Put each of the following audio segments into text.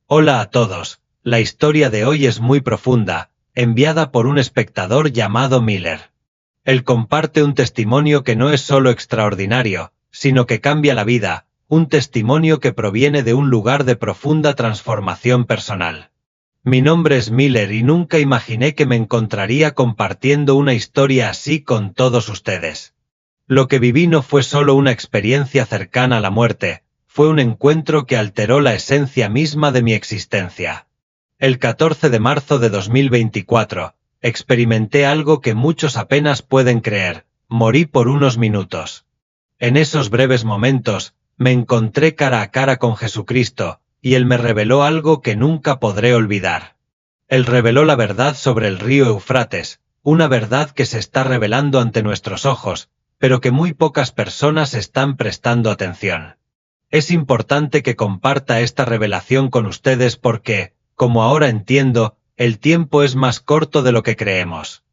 Hola a todos, la historia de hoy es muy profunda, enviada por un espectador llamado Miller. Él comparte un testimonio que no es solo extraordinario, sino que cambia la vida, un testimonio que proviene de un lugar de profunda transformación personal. Mi nombre es Miller y nunca imaginé que me encontraría compartiendo una historia así con todos ustedes. Lo que viví no fue solo una experiencia cercana a la muerte, fue un encuentro que alteró la esencia misma de mi existencia. El 14 de marzo de 2024, experimenté algo que muchos apenas pueden creer, morí por unos minutos. En esos breves momentos, me encontré cara a cara con Jesucristo, y Él me reveló algo que nunca podré olvidar. Él reveló la verdad sobre el río Éufrates, una verdad que se está revelando ante nuestros ojos, pero que muy pocas personas están prestando atención. Es importante que comparta esta revelación con ustedes porque, como ahora entiendo, el tiempo es más corto de lo que creemos.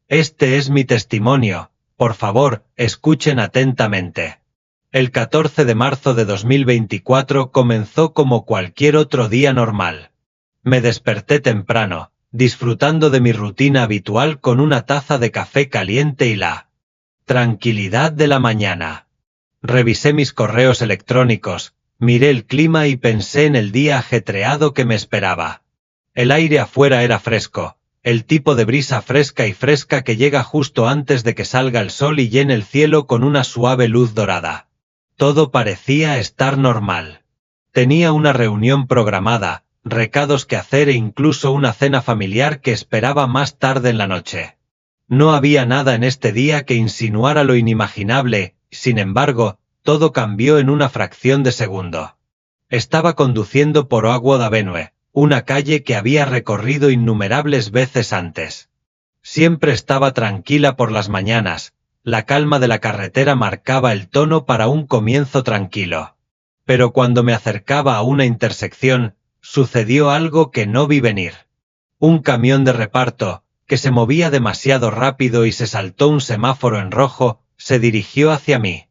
Este es mi testimonio, por favor, escuchen atentamente. El 14 de marzo de 2024 comenzó como cualquier otro día normal. Me desperté temprano, disfrutando de mi rutina habitual con una taza de café caliente y la tranquilidad de la mañana. Revisé mis correos electrónicos, miré el clima y pensé en el día ajetreado que me esperaba. El aire afuera era fresco, el tipo de brisa fresca y fresca que llega justo antes de que salga el sol y llene el cielo con una suave luz dorada. Todo parecía estar normal. Tenía una reunión programada, recados que hacer e incluso una cena familiar que esperaba más tarde en la noche. No había nada en este día que insinuara lo inimaginable, sin embargo, todo cambió en una fracción de segundo. Estaba conduciendo por Oakwood Avenue, una calle que había recorrido innumerables veces antes. Siempre estaba tranquila por las mañanas, la calma de la carretera marcaba el tono para un comienzo tranquilo. Pero cuando me acercaba a una intersección, sucedió algo que no vi venir. Un camión de reparto, que se movía demasiado rápido y se saltó un semáforo en rojo, se dirigió hacia mí.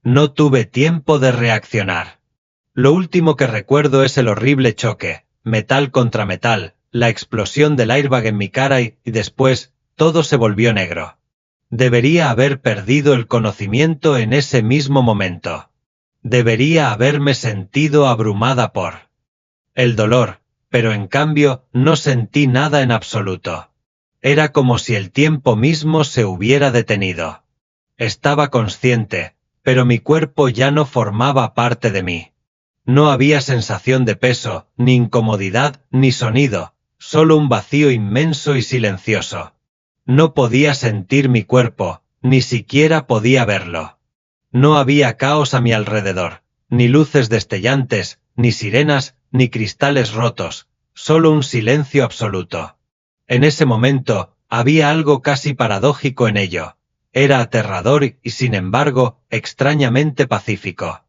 No tuve tiempo de reaccionar. Lo último que recuerdo es el horrible choque, metal contra metal, la explosión del airbag en mi cara y después, todo se volvió negro. Debería haber perdido el conocimiento en ese mismo momento. Debería haberme sentido abrumada por el dolor, pero en cambio, no sentí nada en absoluto. Era como si el tiempo mismo se hubiera detenido. Estaba consciente, pero mi cuerpo ya no formaba parte de mí. No había sensación de peso, ni incomodidad, ni sonido, solo un vacío inmenso y silencioso. No podía sentir mi cuerpo, ni siquiera podía verlo. No había caos a mi alrededor, ni luces destellantes, ni sirenas, ni cristales rotos, solo un silencio absoluto. En ese momento, había algo casi paradójico en ello. Era aterrador y, sin embargo, extrañamente pacífico.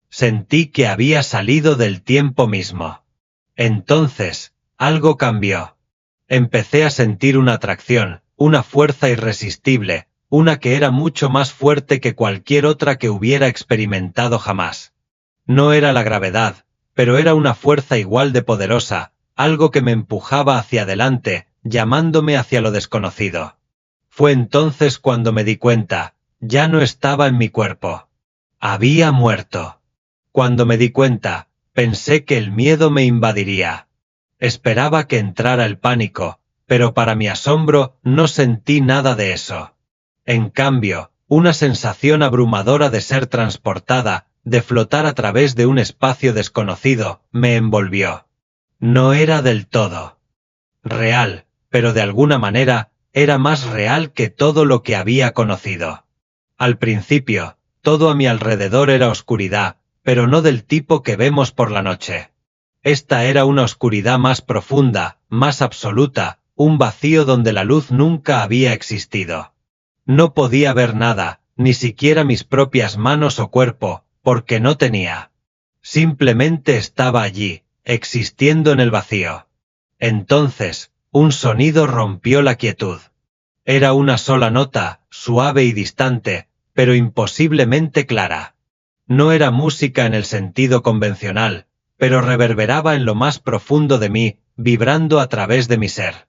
Sentí que había salido del tiempo mismo. Entonces, algo cambió. Empecé a sentir una atracción, una fuerza irresistible, una que era mucho más fuerte que cualquier otra que hubiera experimentado jamás. No era la gravedad, pero era una fuerza igual de poderosa, algo que me empujaba hacia adelante, llamándome hacia lo desconocido. Fue entonces cuando me di cuenta, ya no estaba en mi cuerpo. Había muerto. Cuando me di cuenta, pensé que el miedo me invadiría. Esperaba que entrara el pánico, pero para mi asombro, no sentí nada de eso. En cambio, una sensación abrumadora de ser transportada, de flotar a través de un espacio desconocido, me envolvió. No era del todo real, pero de alguna manera, era más real que todo lo que había conocido. Al principio, todo a mi alrededor era oscuridad, pero no del tipo que vemos por la noche. Esta era una oscuridad más profunda, más absoluta, un vacío donde la luz nunca había existido. No podía ver nada, ni siquiera mis propias manos o cuerpo, porque no tenía. Simplemente estaba allí, existiendo en el vacío. Entonces, un sonido rompió la quietud. Era una sola nota, suave y distante, pero imposiblemente clara. No era música en el sentido convencional, pero reverberaba en lo más profundo de mí, vibrando a través de mi ser.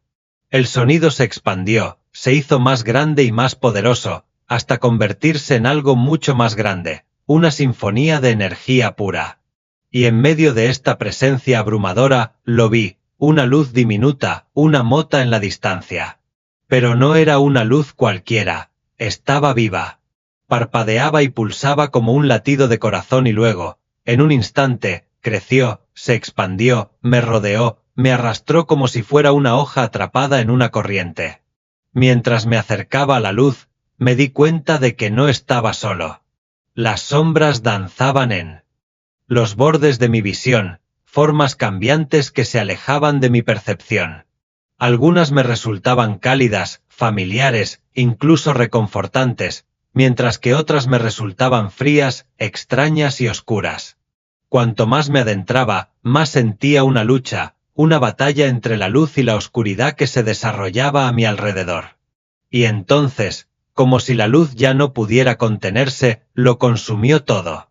El sonido se expandió, se hizo más grande y más poderoso, hasta convertirse en algo mucho más grande, una sinfonía de energía pura. Y en medio de esta presencia abrumadora, lo vi, una luz diminuta, una mota en la distancia. Pero no era una luz cualquiera, estaba viva. Parpadeaba y pulsaba como un latido de corazón y luego, en un instante, creció, se expandió, me rodeó, me arrastró como si fuera una hoja atrapada en una corriente. Mientras me acercaba a la luz, me di cuenta de que no estaba solo. Las sombras danzaban en los bordes de mi visión, formas cambiantes que se alejaban de mi percepción. Algunas me resultaban cálidas, familiares, incluso reconfortantes, mientras que otras me resultaban frías, extrañas y oscuras. Cuanto más me adentraba, más sentía una lucha, una batalla entre la luz y la oscuridad que se desarrollaba a mi alrededor. Y entonces, como si la luz ya no pudiera contenerse, lo consumió todo.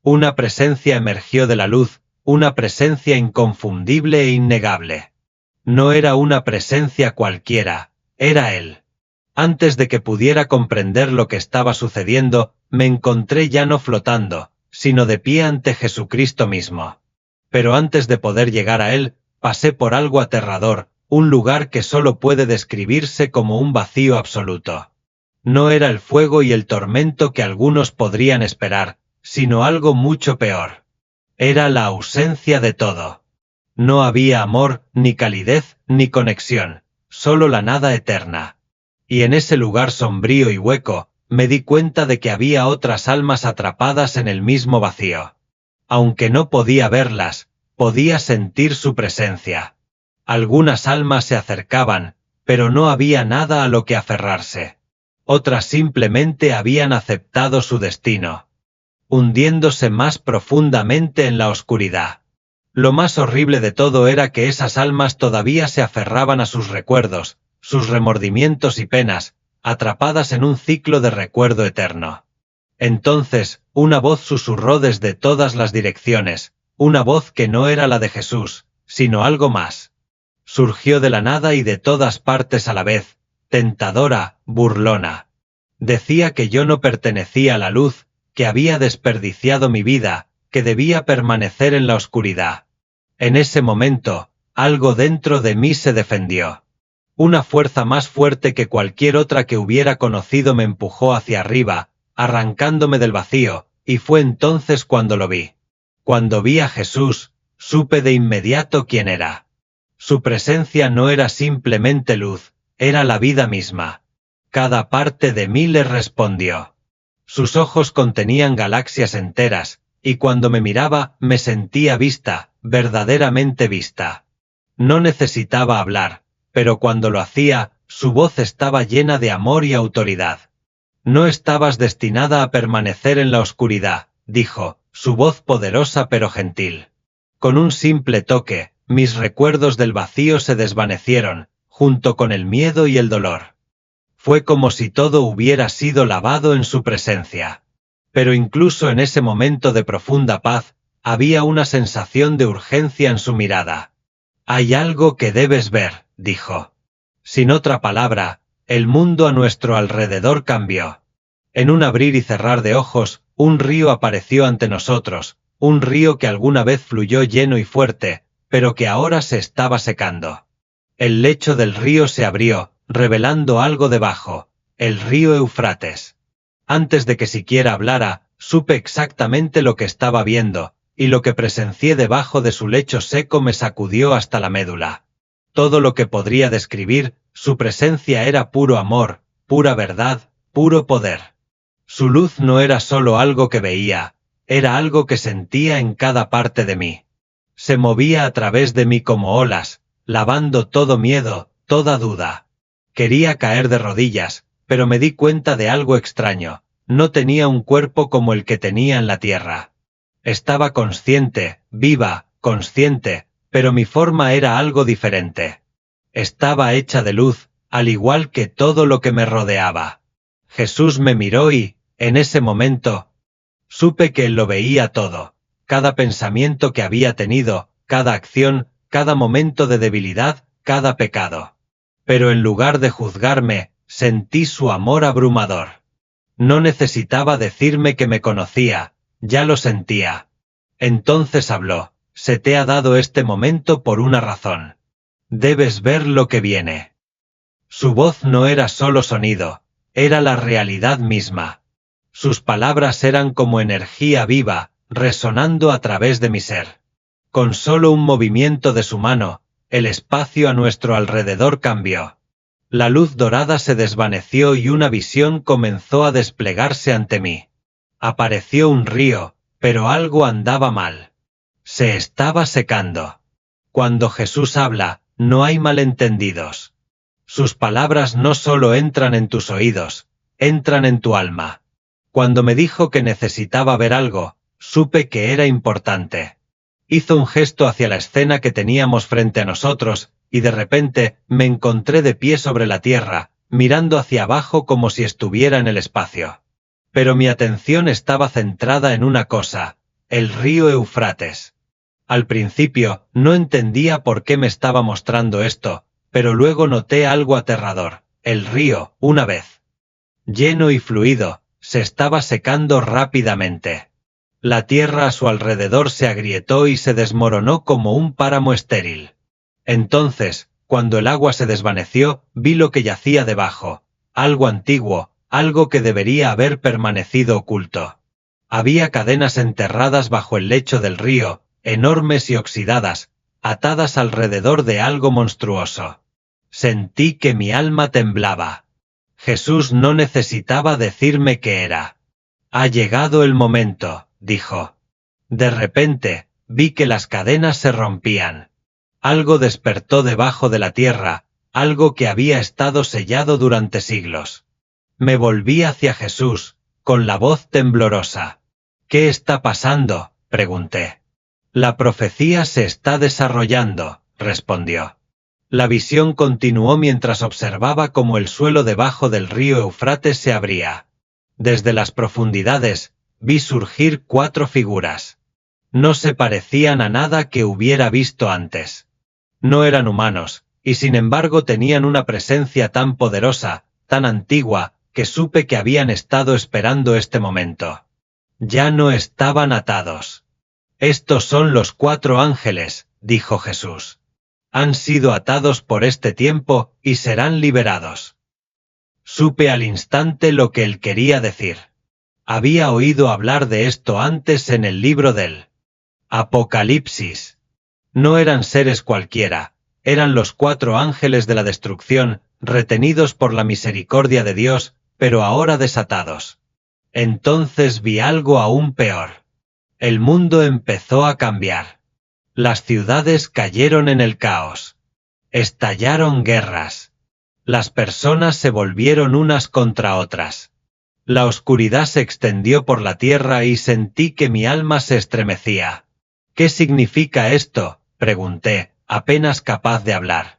Una presencia emergió de la luz, una presencia inconfundible e innegable. No era una presencia cualquiera, era Él. Antes de que pudiera comprender lo que estaba sucediendo, me encontré ya no flotando, sino de pie ante Jesucristo mismo. Pero antes de poder llegar a Él, pasé por algo aterrador, un lugar que solo puede describirse como un vacío absoluto. No era el fuego y el tormento que algunos podrían esperar, sino algo mucho peor. Era la ausencia de todo. No había amor, ni calidez, ni conexión, solo la nada eterna. Y en ese lugar sombrío y hueco, me di cuenta de que había otras almas atrapadas en el mismo vacío. Aunque no podía verlas, podía sentir su presencia. Algunas almas se acercaban, pero no había nada a lo que aferrarse. Otras simplemente habían aceptado su destino, hundiéndose más profundamente en la oscuridad. Lo más horrible de todo era que esas almas todavía se aferraban a sus recuerdos, sus remordimientos y penas, atrapadas en un ciclo de recuerdo eterno. Entonces, una voz susurró desde todas las direcciones, una voz que no era la de Jesús, sino algo más. Surgió de la nada y de todas partes a la vez, tentadora, burlona. Decía que yo no pertenecía a la luz, que había desperdiciado mi vida, que debía permanecer en la oscuridad. En ese momento, algo dentro de mí se defendió. Una fuerza más fuerte que cualquier otra que hubiera conocido me empujó hacia arriba, arrancándome del vacío, y fue entonces cuando lo vi. Cuando vi a Jesús, supe de inmediato quién era. Su presencia no era simplemente luz, era la vida misma. Cada parte de mí le respondió. Sus ojos contenían galaxias enteras, y cuando me miraba, me sentía vista, verdaderamente vista. No necesitaba hablar, pero cuando lo hacía, su voz estaba llena de amor y autoridad. No estabas destinada a permanecer en la oscuridad, dijo, su voz poderosa pero gentil. Con un simple toque, mis recuerdos del vacío se desvanecieron, junto con el miedo y el dolor. Fue como si todo hubiera sido lavado en su presencia. Pero incluso en ese momento de profunda paz, había una sensación de urgencia en su mirada. Hay algo que debes ver, dijo. Sin otra palabra, el mundo a nuestro alrededor cambió. En un abrir y cerrar de ojos, un río apareció ante nosotros, un río que alguna vez fluyó lleno y fuerte, pero que ahora se estaba secando. El lecho del río se abrió, revelando algo debajo, el río Éufrates. Antes de que siquiera hablara, supe exactamente lo que estaba viendo, y lo que presencié debajo de su lecho seco me sacudió hasta la médula. Todo lo que podría describir, su presencia era puro amor, pura verdad, puro poder. Su luz no era solo algo que veía, era algo que sentía en cada parte de mí. Se movía a través de mí como olas, lavando todo miedo, toda duda. Quería caer de rodillas, pero me di cuenta de algo extraño, no tenía un cuerpo como el que tenía en la tierra. Estaba consciente, viva, consciente, pero mi forma era algo diferente. Estaba hecha de luz, al igual que todo lo que me rodeaba. Jesús me miró y, en ese momento, supe que él lo veía todo, cada pensamiento que había tenido, cada acción, cada momento de debilidad, cada pecado. Pero en lugar de juzgarme, sentí su amor abrumador. No necesitaba decirme que me conocía, ya lo sentía. Entonces habló: se te ha dado este momento por una razón. Debes ver lo que viene. Su voz no era solo sonido, era la realidad misma. Sus palabras eran como energía viva, resonando a través de mi ser. Con solo un movimiento de su mano, el espacio a nuestro alrededor cambió. La luz dorada se desvaneció y una visión comenzó a desplegarse ante mí. Apareció un río, pero algo andaba mal. Se estaba secando. Cuando Jesús habla, no hay malentendidos. Sus palabras no solo entran en tus oídos, entran en tu alma. Cuando me dijo que necesitaba ver algo, supe que era importante. Hizo un gesto hacia la escena que teníamos frente a nosotros, y de repente me encontré de pie sobre la tierra, mirando hacia abajo como si estuviera en el espacio. Pero mi atención estaba centrada en una cosa: el río Éufrates. Al principio, no entendía por qué me estaba mostrando esto, pero luego noté algo aterrador. El río, una vez lleno y fluido, se estaba secando rápidamente. La tierra a su alrededor se agrietó y se desmoronó como un páramo estéril. Entonces, cuando el agua se desvaneció, vi lo que yacía debajo: algo antiguo, algo que debería haber permanecido oculto. Había cadenas enterradas bajo el lecho del río, enormes y oxidadas, atadas alrededor de algo monstruoso. Sentí que mi alma temblaba. Jesús no necesitaba decirme qué era. Ha llegado el momento, dijo. De repente, vi que las cadenas se rompían. Algo despertó debajo de la tierra, algo que había estado sellado durante siglos. Me volví hacia Jesús, con la voz temblorosa. ¿Qué está pasando?, pregunté. La profecía se está desarrollando, respondió. La visión continuó mientras observaba cómo el suelo debajo del río Éufrates se abría. Desde las profundidades, vi surgir 4 figuras. No se parecían a nada que hubiera visto antes. No eran humanos, y sin embargo tenían una presencia tan poderosa, tan antigua, que supe que habían estado esperando este momento. Ya no estaban atados. Estos son los 4 ángeles, dijo Jesús. Han sido atados por este tiempo, y serán liberados. Supe al instante lo que él quería decir. Había oído hablar de esto antes en el libro del Apocalipsis. No eran seres cualquiera, eran los 4 ángeles de la destrucción, retenidos por la misericordia de Dios, pero ahora desatados. Entonces vi algo aún peor. El mundo empezó a cambiar. Las ciudades cayeron en el caos. Estallaron guerras. Las personas se volvieron unas contra otras. La oscuridad se extendió por la tierra y sentí que mi alma se estremecía. ¿Qué significa esto?, pregunté, apenas capaz de hablar.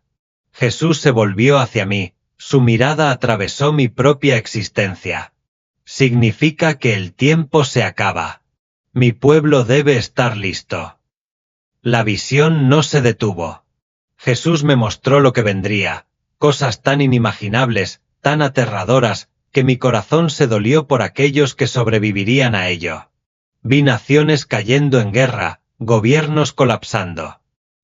Jesús se volvió hacia mí, su mirada atravesó mi propia existencia. Significa que el tiempo se acaba. Mi pueblo debe estar listo. La visión no se detuvo. Jesús me mostró lo que vendría, cosas tan inimaginables, tan aterradoras, que mi corazón se dolió por aquellos que sobrevivirían a ello. Vi naciones cayendo en guerra, gobiernos colapsando.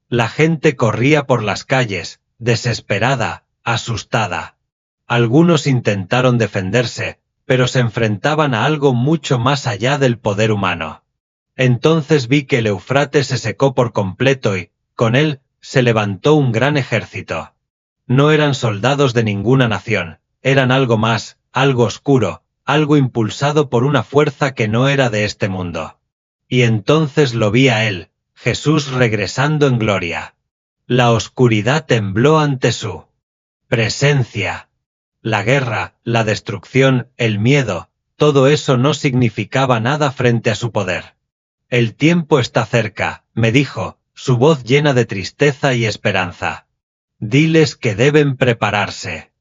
La gente corría por las calles, desesperada, asustada. Algunos intentaron defenderse, pero se enfrentaban a algo mucho más allá del poder humano. Entonces vi que el Éufrates se secó por completo y, con él, se levantó un gran ejército. No eran soldados de ninguna nación, eran algo más, algo oscuro, algo impulsado por una fuerza que no era de este mundo. Y entonces lo vi a él, Jesús regresando en gloria. La oscuridad tembló ante su presencia. La guerra, la destrucción, el miedo, todo eso no significaba nada frente a su poder. El tiempo está cerca, me dijo, su voz llena de tristeza y esperanza. Diles que deben prepararse.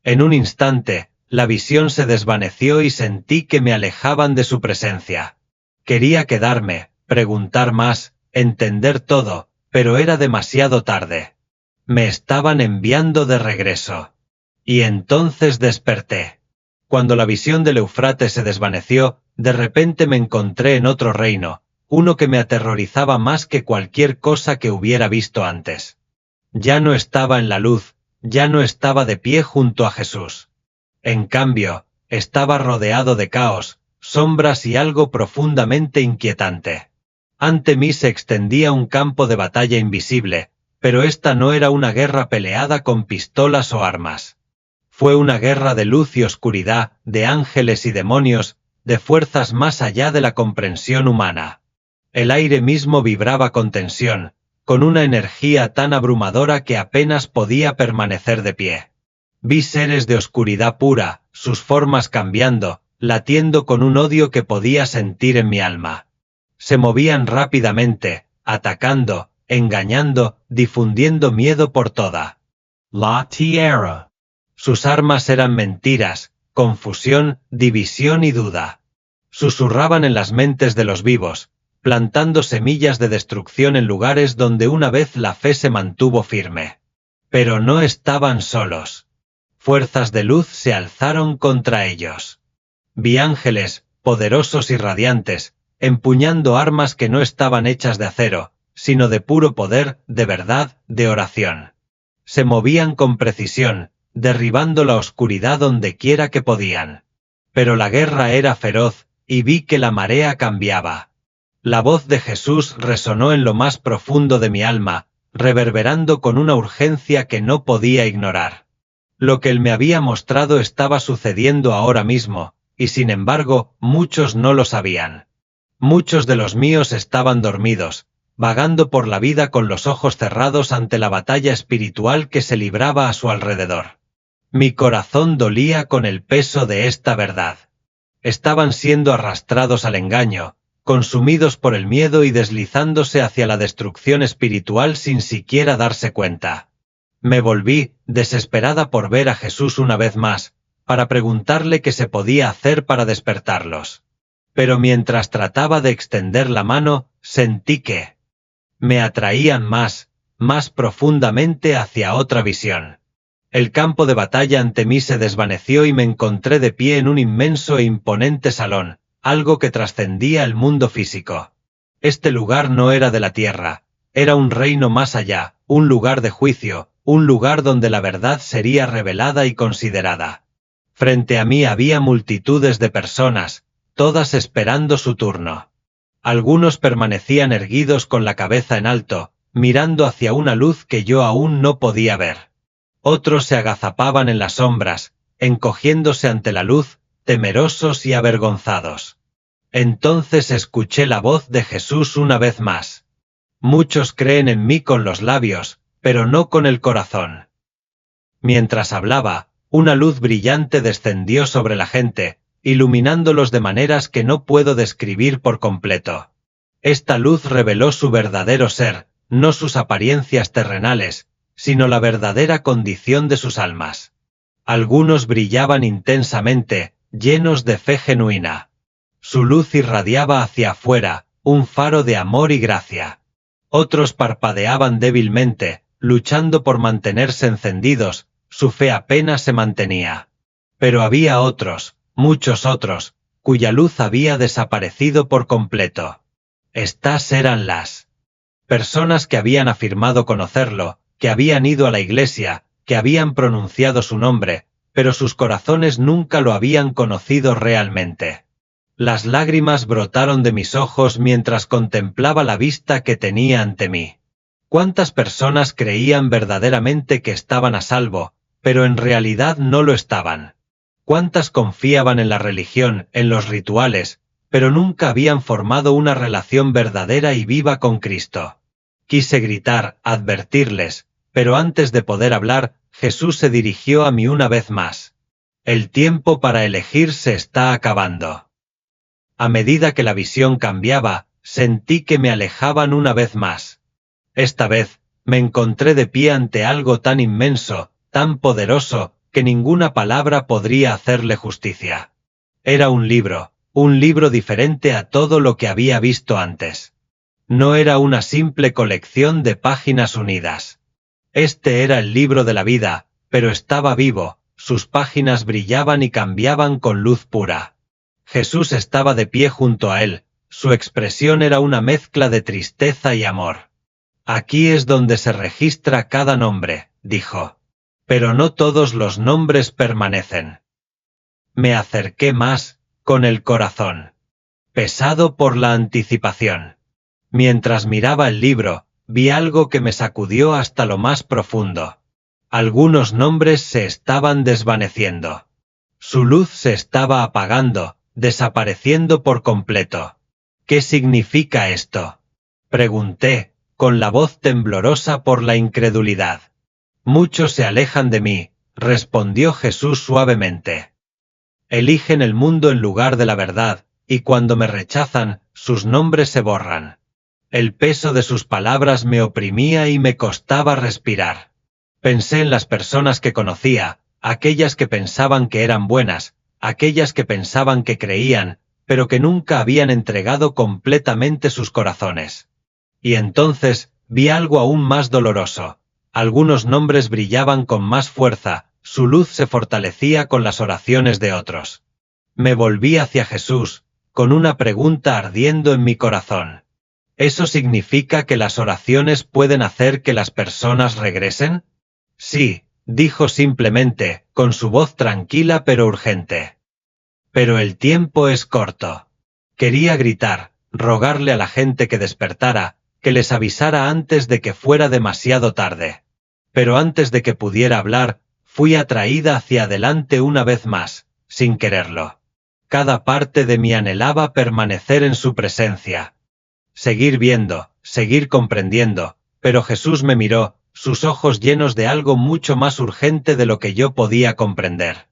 En un instante, la visión se desvaneció y sentí que me alejaban de su presencia. Quería quedarme, preguntar más, entender todo, pero era demasiado tarde. Me estaban enviando de regreso. Y entonces desperté. Cuando la visión del Éufrates se desvaneció, de repente me encontré en otro reino, uno que me aterrorizaba más que cualquier cosa que hubiera visto antes. Ya no estaba en la luz, ya no estaba de pie junto a Jesús. En cambio, estaba rodeado de caos, sombras y algo profundamente inquietante. Ante mí se extendía un campo de batalla invisible, pero esta no era una guerra peleada con pistolas o armas. Fue una guerra de luz y oscuridad, de ángeles y demonios, de fuerzas más allá de la comprensión humana. El aire mismo vibraba con tensión, con una energía tan abrumadora que apenas podía permanecer de pie. Vi seres de oscuridad pura, sus formas cambiando, latiendo con un odio que podía sentir en mi alma. Se movían rápidamente, atacando, engañando, difundiendo miedo por toda la tierra. Sus armas eran mentiras, confusión, división y duda. Susurraban en las mentes de los vivos, plantando semillas de destrucción en lugares donde una vez la fe se mantuvo firme. Pero no estaban solos. Fuerzas de luz se alzaron contra ellos. Vi ángeles, poderosos y radiantes, empuñando armas que no estaban hechas de acero, sino de puro poder, de verdad, de oración. Se movían con precisión, derribando la oscuridad donde quiera que podían. Pero la guerra era feroz, y vi que la marea cambiaba. La voz de Jesús resonó en lo más profundo de mi alma, reverberando con una urgencia que no podía ignorar. Lo que él me había mostrado estaba sucediendo ahora mismo, y sin embargo, muchos no lo sabían. Muchos de los míos estaban dormidos, vagando por la vida con los ojos cerrados ante la batalla espiritual que se libraba a su alrededor. Mi corazón dolía con el peso de esta verdad. Estaban siendo arrastrados al engaño, consumidos por el miedo y deslizándose hacia la destrucción espiritual sin siquiera darse cuenta. Me volví, desesperada por ver a Jesús una vez más, para preguntarle qué se podía hacer para despertarlos. Pero mientras trataba de extender la mano, sentí que me atraían más profundamente hacia otra visión. El campo de batalla ante mí se desvaneció y me encontré de pie en un inmenso e imponente salón, algo que trascendía el mundo físico. Este lugar no era de la tierra, era un reino más allá, un lugar de juicio, un lugar donde la verdad sería revelada y considerada. Frente a mí había multitudes de personas, todas esperando su turno. Algunos permanecían erguidos con la cabeza en alto, mirando hacia una luz que yo aún no podía ver. Otros se agazapaban en las sombras, encogiéndose ante la luz, temerosos y avergonzados. Entonces escuché la voz de Jesús una vez más. Muchos creen en mí con los labios, pero no con el corazón. Mientras hablaba, una luz brillante descendió sobre la gente, iluminándolos de maneras que no puedo describir por completo. Esta luz reveló su verdadero ser, no sus apariencias terrenales, sino la verdadera condición de sus almas. Algunos brillaban intensamente, llenos de fe genuina. Su luz irradiaba hacia afuera, un faro de amor y gracia. Otros parpadeaban débilmente, luchando por mantenerse encendidos, su fe apenas se mantenía. Pero había otros, muchos otros, cuya luz había desaparecido por completo. Estas eran las personas que habían afirmado conocerlo, que habían ido a la iglesia, que habían pronunciado su nombre, pero sus corazones nunca lo habían conocido realmente. Las lágrimas brotaron de mis ojos mientras contemplaba la vista que tenía ante mí. ¿Cuántas personas creían verdaderamente que estaban a salvo, pero en realidad no lo estaban? ¿Cuántas confiaban en la religión, en los rituales, pero nunca habían formado una relación verdadera y viva con Cristo? Quise gritar, advertirles, pero antes de poder hablar, Jesús se dirigió a mí una vez más. El tiempo para elegir se está acabando. A medida que la visión cambiaba, sentí que me alejaban una vez más. Esta vez, me encontré de pie ante algo tan inmenso, tan poderoso, que ninguna palabra podría hacerle justicia. Era un libro diferente a todo lo que había visto antes. No era una simple colección de páginas unidas. Este era el libro de la vida, pero estaba vivo, sus páginas brillaban y cambiaban con luz pura. Jesús estaba de pie junto a él, su expresión era una mezcla de tristeza y amor. Aquí es donde se registra cada nombre, dijo. Pero no todos los nombres permanecen. Me acerqué más, con el corazón pesado por la anticipación. Mientras miraba el libro, vi algo que me sacudió hasta lo más profundo. Algunos nombres se estaban desvaneciendo. Su luz se estaba apagando, desapareciendo por completo. ¿Qué significa esto?, pregunté, con la voz temblorosa por la incredulidad. Muchos se alejan de mí, respondió Jesús suavemente. Eligen el mundo en lugar de la verdad, y cuando me rechazan, sus nombres se borran. El peso de sus palabras me oprimía y me costaba respirar. Pensé en las personas que conocía, aquellas que pensaban que eran buenas, aquellas que pensaban que creían, pero que nunca habían entregado completamente sus corazones. Y entonces, vi algo aún más doloroso. Algunos nombres brillaban con más fuerza, su luz se fortalecía con las oraciones de otros. Me volví hacia Jesús, con una pregunta ardiendo en mi corazón. ¿Eso significa que las oraciones pueden hacer que las personas regresen? Sí, dijo simplemente, con su voz tranquila pero urgente. Pero el tiempo es corto. Quería gritar, rogarle a la gente que despertara, que les avisara antes de que fuera demasiado tarde. Pero antes de que pudiera hablar, fui atraída hacia adelante una vez más, sin quererlo. Cada parte de mí anhelaba permanecer en su presencia. Seguir viendo, seguir comprendiendo, pero Jesús me miró, sus ojos llenos de algo mucho más urgente de lo que yo podía comprender.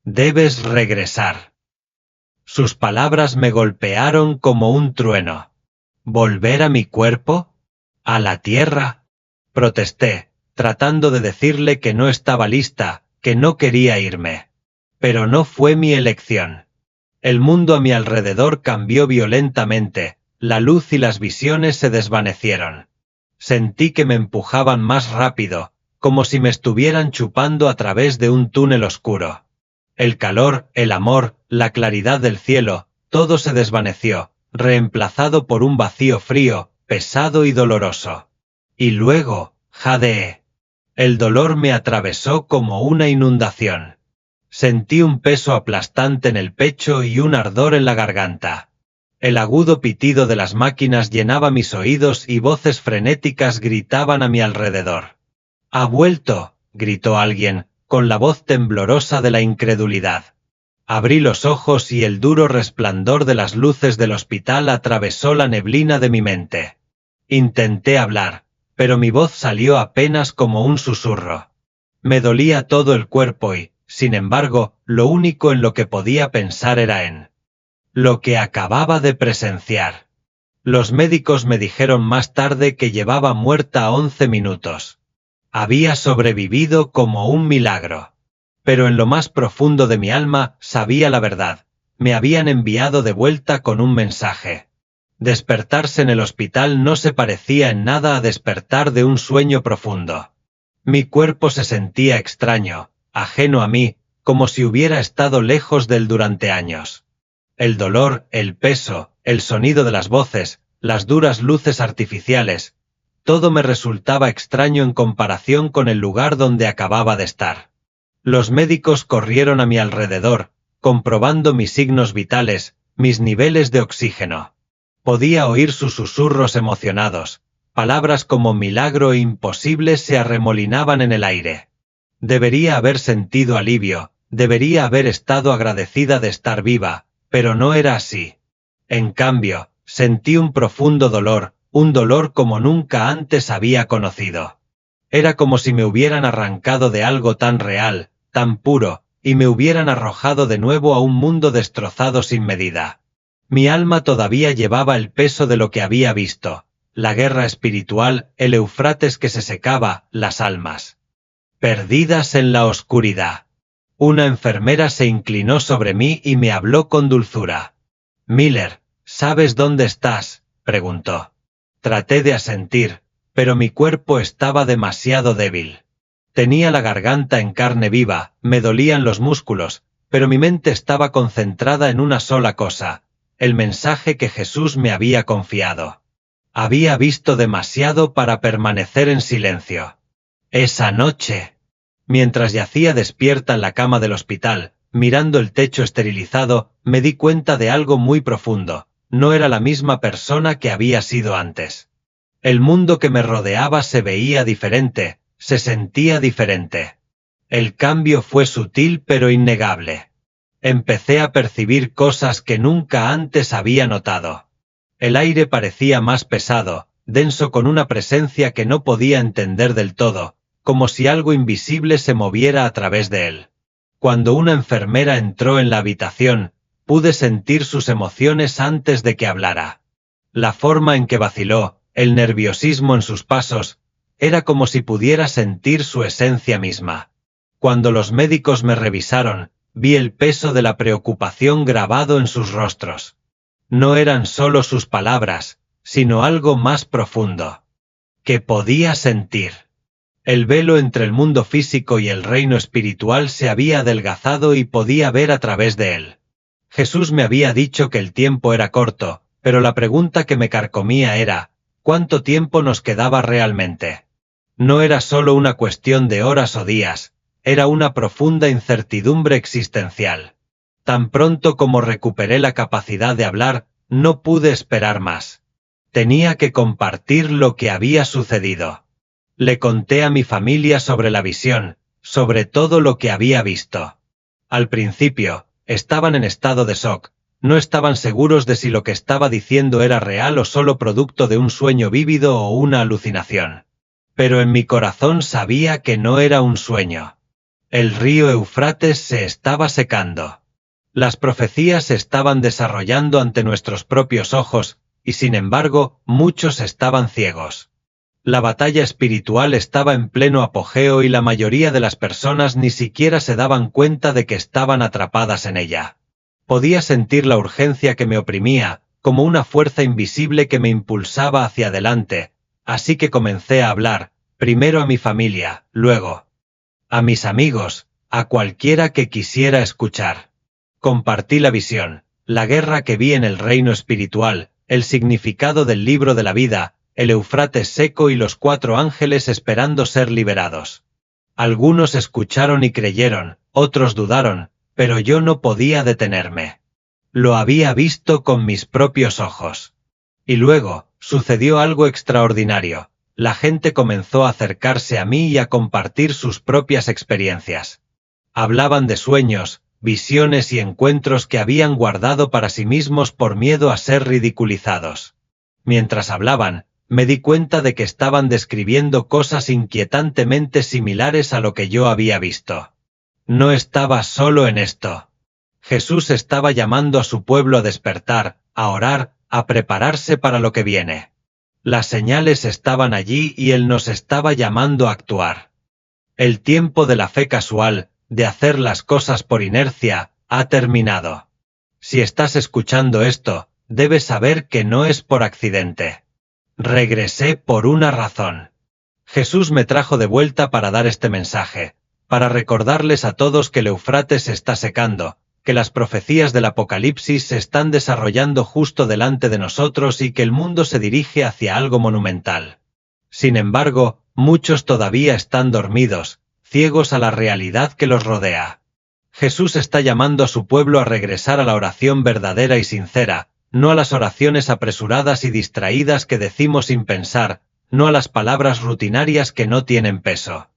Debes regresar. Sus palabras me golpearon como un trueno. ¿Volver a mi cuerpo? ¿A la tierra? Protesté, tratando de decirle que no estaba lista, que no quería irme. Pero no fue mi elección. El mundo a mi alrededor cambió violentamente, la luz y las visiones se desvanecieron. Sentí que me empujaban más rápido, como si me estuvieran chupando a través de un túnel oscuro. El calor, el amor, la claridad del cielo, todo se desvaneció, reemplazado por un vacío frío, pesado y doloroso. Y luego, jadeé. El dolor me atravesó como una inundación. Sentí un peso aplastante en el pecho y un ardor en la garganta. El agudo pitido de las máquinas llenaba mis oídos y voces frenéticas gritaban a mi alrededor. «¡Ha vuelto!», gritó alguien, con la voz temblorosa de la incredulidad. Abrí los ojos y el duro resplandor de las luces del hospital atravesó la neblina de mi mente. Intenté hablar, pero mi voz salió apenas como un susurro. Me dolía todo el cuerpo y, sin embargo, lo único en lo que podía pensar era en lo que acababa de presenciar. Los médicos me dijeron más tarde que llevaba muerta 11 minutos. Había sobrevivido como un milagro. Pero en lo más profundo de mi alma sabía la verdad. Me habían enviado de vuelta con un mensaje. Despertarse en el hospital no se parecía en nada a despertar de un sueño profundo. Mi cuerpo se sentía extraño, ajeno a mí, como si hubiera estado lejos de él durante años. El dolor, el peso, el sonido de las voces, las duras luces artificiales, todo me resultaba extraño en comparación con el lugar donde acababa de estar. Los médicos corrieron a mi alrededor, comprobando mis signos vitales, mis niveles de oxígeno. Podía oír sus susurros emocionados, palabras como milagro e imposible se arremolinaban en el aire. Debería haber sentido alivio, debería haber estado agradecida de estar viva, pero no era así. En cambio, sentí un profundo dolor, un dolor como nunca antes había conocido. Era como si me hubieran arrancado de algo tan real, tan puro, y me hubieran arrojado de nuevo a un mundo destrozado sin medida. Mi alma todavía llevaba el peso de lo que había visto, la guerra espiritual, el Éufrates que se secaba, las almas perdidas en la oscuridad. Una enfermera se inclinó sobre mí y me habló con dulzura. «Miller, ¿sabes dónde estás?», preguntó. Traté de asentir, pero mi cuerpo estaba demasiado débil. Tenía la garganta en carne viva, me dolían los músculos, pero mi mente estaba concentrada en una sola cosa, el mensaje que Jesús me había confiado. Había visto demasiado para permanecer en silencio. Esa noche, mientras yacía despierta en la cama del hospital, mirando el techo esterilizado, me di cuenta de algo muy profundo. No era la misma persona que había sido antes. El mundo que me rodeaba se veía diferente, se sentía diferente. El cambio fue sutil pero innegable. Empecé a percibir cosas que nunca antes había notado. El aire parecía más pesado, denso, con una presencia que no podía entender del todo, como si algo invisible se moviera a través de él. Cuando una enfermera entró en la habitación, pude sentir sus emociones antes de que hablara. La forma en que vaciló, el nerviosismo en sus pasos, era como si pudiera sentir su esencia misma. Cuando los médicos me revisaron, vi el peso de la preocupación grabado en sus rostros. No eran solo sus palabras, sino algo más profundo. Que podía sentir. El velo entre el mundo físico y el reino espiritual se había adelgazado y podía ver a través de él. Jesús me había dicho que el tiempo era corto, pero la pregunta que me carcomía era, ¿cuánto tiempo nos quedaba realmente? No era solo una cuestión de horas o días, era una profunda incertidumbre existencial. Tan pronto como recuperé la capacidad de hablar, no pude esperar más. Tenía que compartir lo que había sucedido. Le conté a mi familia sobre la visión, sobre todo lo que había visto. Al principio, estaban en estado de shock, no estaban seguros de si lo que estaba diciendo era real o solo producto de un sueño vívido o una alucinación. Pero en mi corazón sabía que no era un sueño. El río Éufrates se estaba secando. Las profecías se estaban desarrollando ante nuestros propios ojos, y sin embargo, muchos estaban ciegos. La batalla espiritual estaba en pleno apogeo y la mayoría de las personas ni siquiera se daban cuenta de que estaban atrapadas en ella. Podía sentir la urgencia que me oprimía, como una fuerza invisible que me impulsaba hacia adelante, así que comencé a hablar, primero a mi familia, luego a mis amigos, a cualquiera que quisiera escuchar. Compartí la visión, la guerra que vi en el reino espiritual, el significado del libro de la vida, el Éufrates seco y los 4 ángeles esperando ser liberados. Algunos escucharon y creyeron, otros dudaron, pero yo no podía detenerme. Lo había visto con mis propios ojos. Y luego, sucedió algo extraordinario. La gente comenzó a acercarse a mí y a compartir sus propias experiencias. Hablaban de sueños, visiones y encuentros que habían guardado para sí mismos por miedo a ser ridiculizados. Mientras hablaban, me di cuenta de que estaban describiendo cosas inquietantemente similares a lo que yo había visto. No estaba solo en esto. Jesús estaba llamando a su pueblo a despertar, a orar, a prepararse para lo que viene. Las señales estaban allí y Él nos estaba llamando a actuar. El tiempo de la fe casual, de hacer las cosas por inercia, ha terminado. Si estás escuchando esto, debes saber que no es por accidente. Regresé por una razón. Jesús me trajo de vuelta para dar este mensaje, para recordarles a todos que el Éufrates se está secando, que las profecías del Apocalipsis se están desarrollando justo delante de nosotros y que el mundo se dirige hacia algo monumental. Sin embargo, muchos todavía están dormidos, ciegos a la realidad que los rodea. Jesús está llamando a su pueblo a regresar a la oración verdadera y sincera, no a las oraciones apresuradas y distraídas que decimos sin pensar, no a las palabras rutinarias que no tienen peso.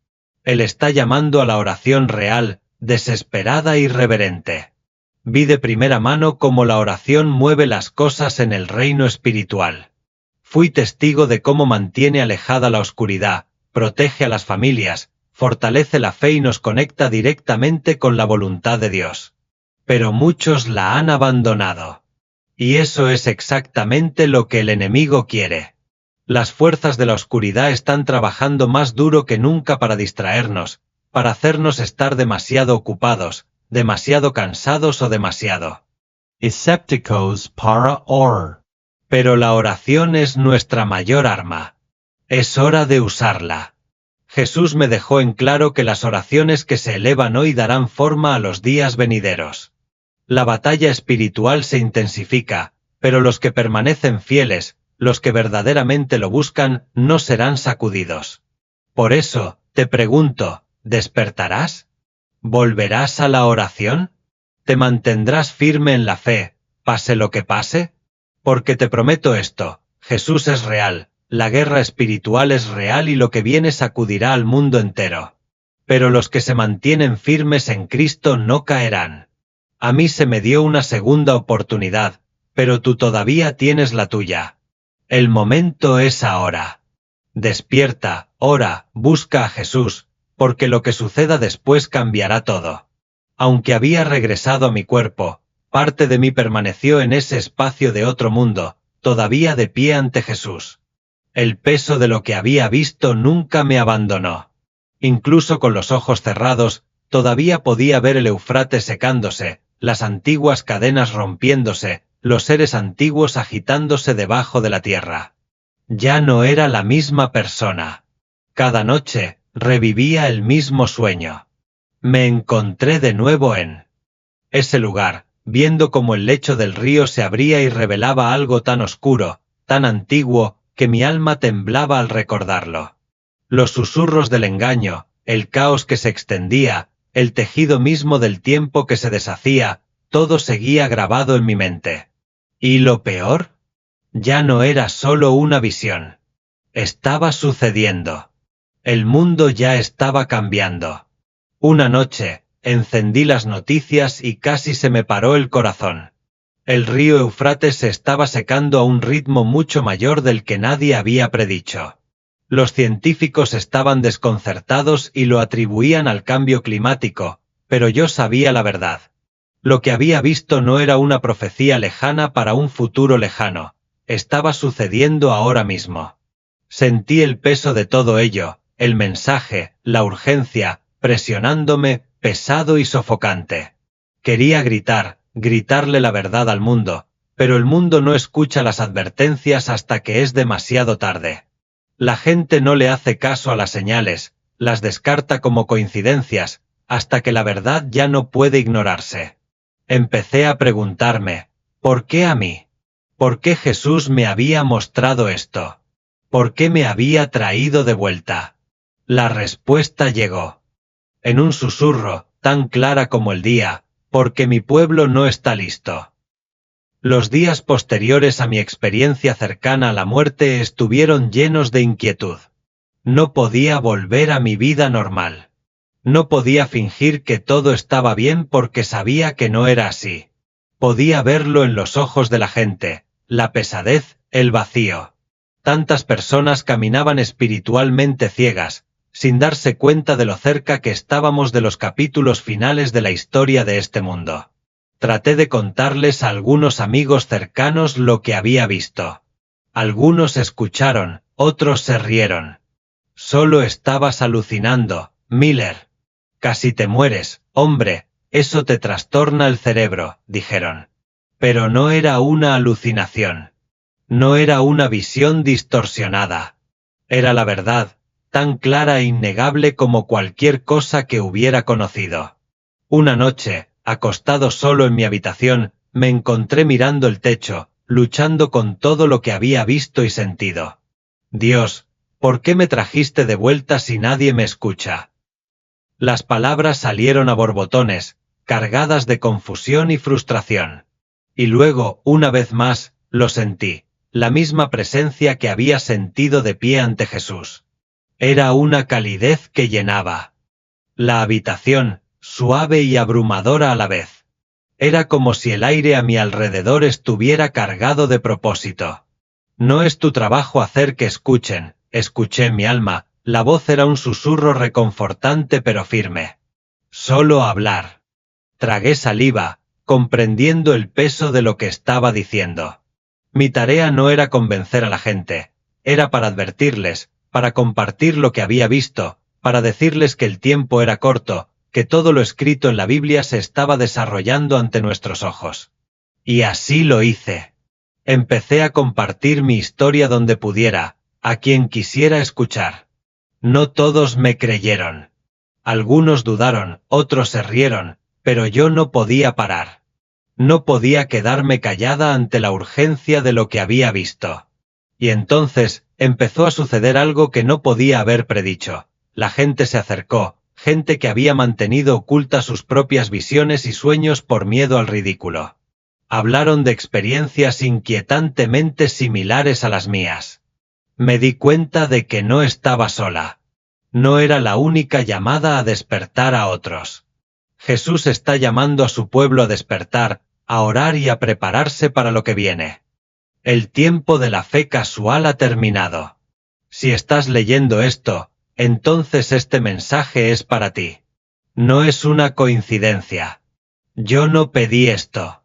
Él está llamando a la oración real, desesperada y reverente. Vi de primera mano cómo la oración mueve las cosas en el reino espiritual. Fui testigo de cómo mantiene alejada la oscuridad, protege a las familias, fortalece la fe y nos conecta directamente con la voluntad de Dios. Pero muchos la han abandonado. Y eso es exactamente lo que el enemigo quiere. Las fuerzas de la oscuridad están trabajando más duro que nunca para distraernos, para hacernos estar demasiado ocupados, demasiado cansados o demasiado escépticos para orar. Pero la oración es nuestra mayor arma. Es hora de usarla. Jesús me dejó en claro que las oraciones que se elevan hoy darán forma a los días venideros. La batalla espiritual se intensifica, pero los que permanecen fieles, los que verdaderamente lo buscan, no serán sacudidos. Por eso, te pregunto, ¿despertarás? ¿Volverás a la oración? ¿Te mantendrás firme en la fe, pase lo que pase? Porque te prometo esto, Jesús es real, la guerra espiritual es real y lo que viene sacudirá al mundo entero. Pero los que se mantienen firmes en Cristo no caerán. A mí se me dio una segunda oportunidad, pero tú todavía tienes la tuya. El momento es ahora. Despierta, ora, busca a Jesús, porque lo que suceda después cambiará todo. Aunque había regresado a mi cuerpo, parte de mí permaneció en ese espacio de otro mundo, todavía de pie ante Jesús. El peso de lo que había visto nunca me abandonó. Incluso con los ojos cerrados, todavía podía ver el Éufrates secándose, las antiguas cadenas rompiéndose, los seres antiguos agitándose debajo de la tierra. Ya no era la misma persona. Cada noche, revivía el mismo sueño. Me encontré de nuevo en ese lugar, viendo cómo el lecho del río se abría y revelaba algo tan oscuro, tan antiguo, que mi alma temblaba al recordarlo. Los susurros del engaño, el caos que se extendía, el tejido mismo del tiempo que se deshacía, todo seguía grabado en mi mente. ¿Y lo peor? Ya no era solo una visión. Estaba sucediendo. El mundo ya estaba cambiando. Una noche, encendí las noticias y casi se me paró el corazón. El río Éufrates se estaba secando a un ritmo mucho mayor del que nadie había predicho. Los científicos estaban desconcertados y lo atribuían al cambio climático, pero yo sabía la verdad. Lo que había visto no era una profecía lejana para un futuro lejano, estaba sucediendo ahora mismo. Sentí el peso de todo ello, el mensaje, la urgencia, presionándome, pesado y sofocante. Quería gritarle la verdad al mundo, pero el mundo no escucha las advertencias hasta que es demasiado tarde. La gente no le hace caso a las señales, las descarta como coincidencias, hasta que la verdad ya no puede ignorarse. Empecé a preguntarme, ¿por qué a mí? ¿Por qué Jesús me había mostrado esto? ¿Por qué me había traído de vuelta? La respuesta llegó. En un susurro, tan clara como el día, porque mi pueblo no está listo. Los días posteriores a mi experiencia cercana a la muerte estuvieron llenos de inquietud. No podía volver a mi vida normal. No podía fingir que todo estaba bien porque sabía que no era así. Podía verlo en los ojos de la gente, la pesadez, el vacío. Tantas personas caminaban espiritualmente ciegas, sin darse cuenta de lo cerca que estábamos de los capítulos finales de la historia de este mundo. Traté de contarles a algunos amigos cercanos lo que había visto. Algunos escucharon, otros se rieron. Solo estabas alucinando, Miller. Casi te mueres, hombre, eso te trastorna el cerebro, dijeron. Pero no era una alucinación. No era una visión distorsionada. Era la verdad, tan clara e innegable como cualquier cosa que hubiera conocido. Una noche, acostado solo en mi habitación, me encontré mirando el techo, luchando con todo lo que había visto y sentido. Dios, ¿por qué me trajiste de vuelta si nadie me escucha? Las palabras salieron a borbotones, cargadas de confusión y frustración. Y luego, una vez más, lo sentí, la misma presencia que había sentido de pie ante Jesús. Era una calidez que llenaba la habitación, suave y abrumadora a la vez. Era como si el aire a mi alrededor estuviera cargado de propósito. No es tu trabajo hacer que escuchen, escuché en mi alma, la voz era un susurro reconfortante pero firme. Solo hablar. Tragué saliva, comprendiendo el peso de lo que estaba diciendo. Mi tarea no era convencer a la gente, era para advertirles, para compartir lo que había visto, para decirles que el tiempo era corto, que todo lo escrito en la Biblia se estaba desarrollando ante nuestros ojos. Y así lo hice. Empecé a compartir mi historia donde pudiera, a quien quisiera escuchar. No todos me creyeron. Algunos dudaron, otros se rieron, pero yo no podía parar. No podía quedarme callada ante la urgencia de lo que había visto. Y entonces, empezó a suceder algo que no podía haber predicho. La gente se acercó, gente que había mantenido ocultas sus propias visiones y sueños por miedo al ridículo. Hablaron de experiencias inquietantemente similares a las mías. Me di cuenta de que no estaba sola. No era la única llamada a despertar a otros. Jesús está llamando a su pueblo a despertar, a orar y a prepararse para lo que viene. El tiempo de la fe casual ha terminado. Si estás leyendo esto, entonces este mensaje es para ti. No es una coincidencia. Yo no pedí esto.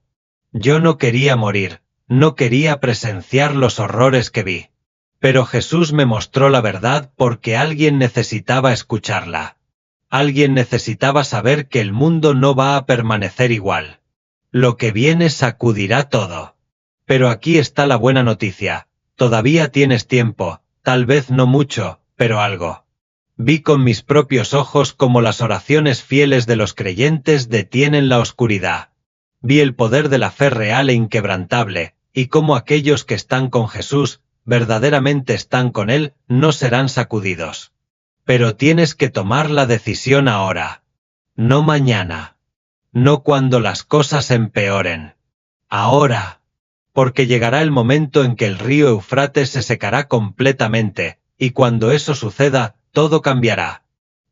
Yo no quería morir, no quería presenciar los horrores que vi. Pero Jesús me mostró la verdad porque alguien necesitaba escucharla. Alguien necesitaba saber que el mundo no va a permanecer igual. Lo que viene sacudirá todo. Pero aquí está la buena noticia. Todavía tienes tiempo, tal vez no mucho, pero algo. Vi con mis propios ojos cómo las oraciones fieles de los creyentes detienen la oscuridad. Vi el poder de la fe real e inquebrantable, y cómo aquellos que están con Jesús, verdaderamente están con Él, no serán sacudidos. Pero tienes que tomar la decisión ahora. No mañana. No cuando las cosas empeoren. Ahora. Porque llegará el momento en que el río Eufrates se secará completamente, y cuando eso suceda, todo cambiará.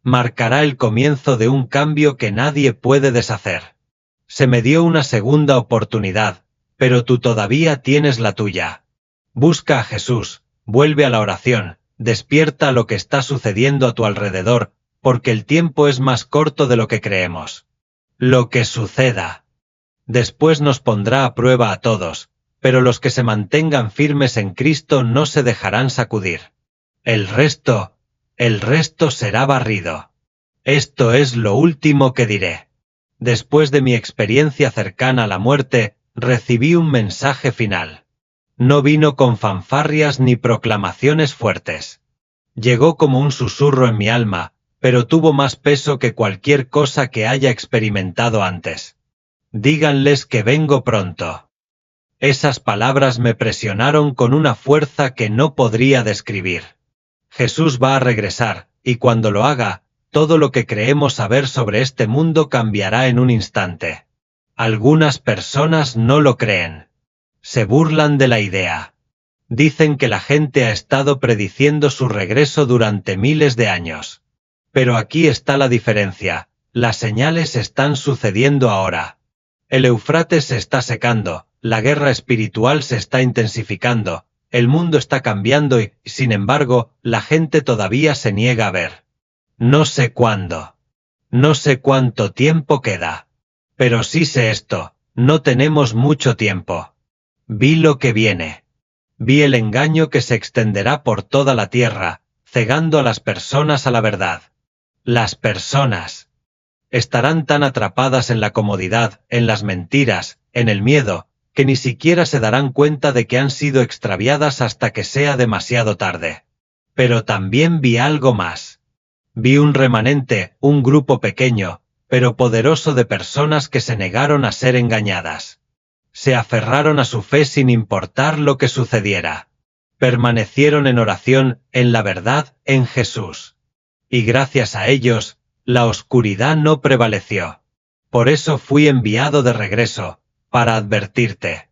Marcará el comienzo de un cambio que nadie puede deshacer. Se me dio una segunda oportunidad, pero tú todavía tienes la tuya. Busca a Jesús, vuelve a la oración, despierta lo que está sucediendo a tu alrededor, porque el tiempo es más corto de lo que creemos. Lo que suceda. Después nos pondrá a prueba a todos, pero los que se mantengan firmes en Cristo no se dejarán sacudir. El resto será barrido. Esto es lo último que diré. Después de mi experiencia cercana a la muerte, recibí un mensaje final. No vino con fanfarrias ni proclamaciones fuertes. Llegó como un susurro en mi alma, pero tuvo más peso que cualquier cosa que haya experimentado antes. Díganles que vengo pronto. Esas palabras me presionaron con una fuerza que no podría describir. Jesús va a regresar, y cuando lo haga, todo lo que creemos saber sobre este mundo cambiará en un instante. Algunas personas no lo creen. Se burlan de la idea. Dicen que la gente ha estado prediciendo su regreso durante miles de años. Pero aquí está la diferencia, las señales están sucediendo ahora. El Éufrates se está secando, la guerra espiritual se está intensificando, el mundo está cambiando y, sin embargo, la gente todavía se niega a ver. No sé cuándo. No sé cuánto tiempo queda. Pero sí sé esto, no tenemos mucho tiempo. Vi lo que viene. Vi el engaño que se extenderá por toda la tierra, cegando a las personas a la verdad. Las personas estarán tan atrapadas en la comodidad, en las mentiras, en el miedo, que ni siquiera se darán cuenta de que han sido extraviadas hasta que sea demasiado tarde. Pero también vi algo más. Vi un remanente, un grupo pequeño, pero poderoso de personas que se negaron a ser engañadas. Se aferraron a su fe sin importar lo que sucediera. Permanecieron en oración, en la verdad, en Jesús. Y gracias a ellos, la oscuridad no prevaleció. Por eso fui enviado de regreso, para advertirte.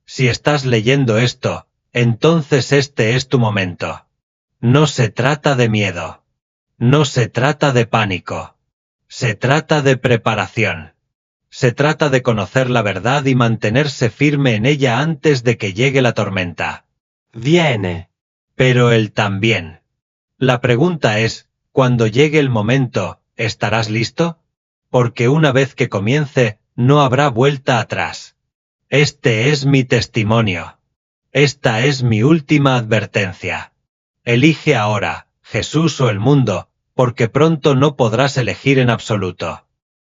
Si estás leyendo esto, entonces este es tu momento. No se trata de miedo. No se trata de pánico. Se trata de preparación. Se trata de conocer la verdad y mantenerse firme en ella antes de que llegue la tormenta. Viene. Pero él también. La pregunta es, cuando llegue el momento, ¿estarás listo? Porque una vez que comience, no habrá vuelta atrás. Este es mi testimonio. Esta es mi última advertencia. Elige ahora, Jesús o el mundo, porque pronto no podrás elegir en absoluto.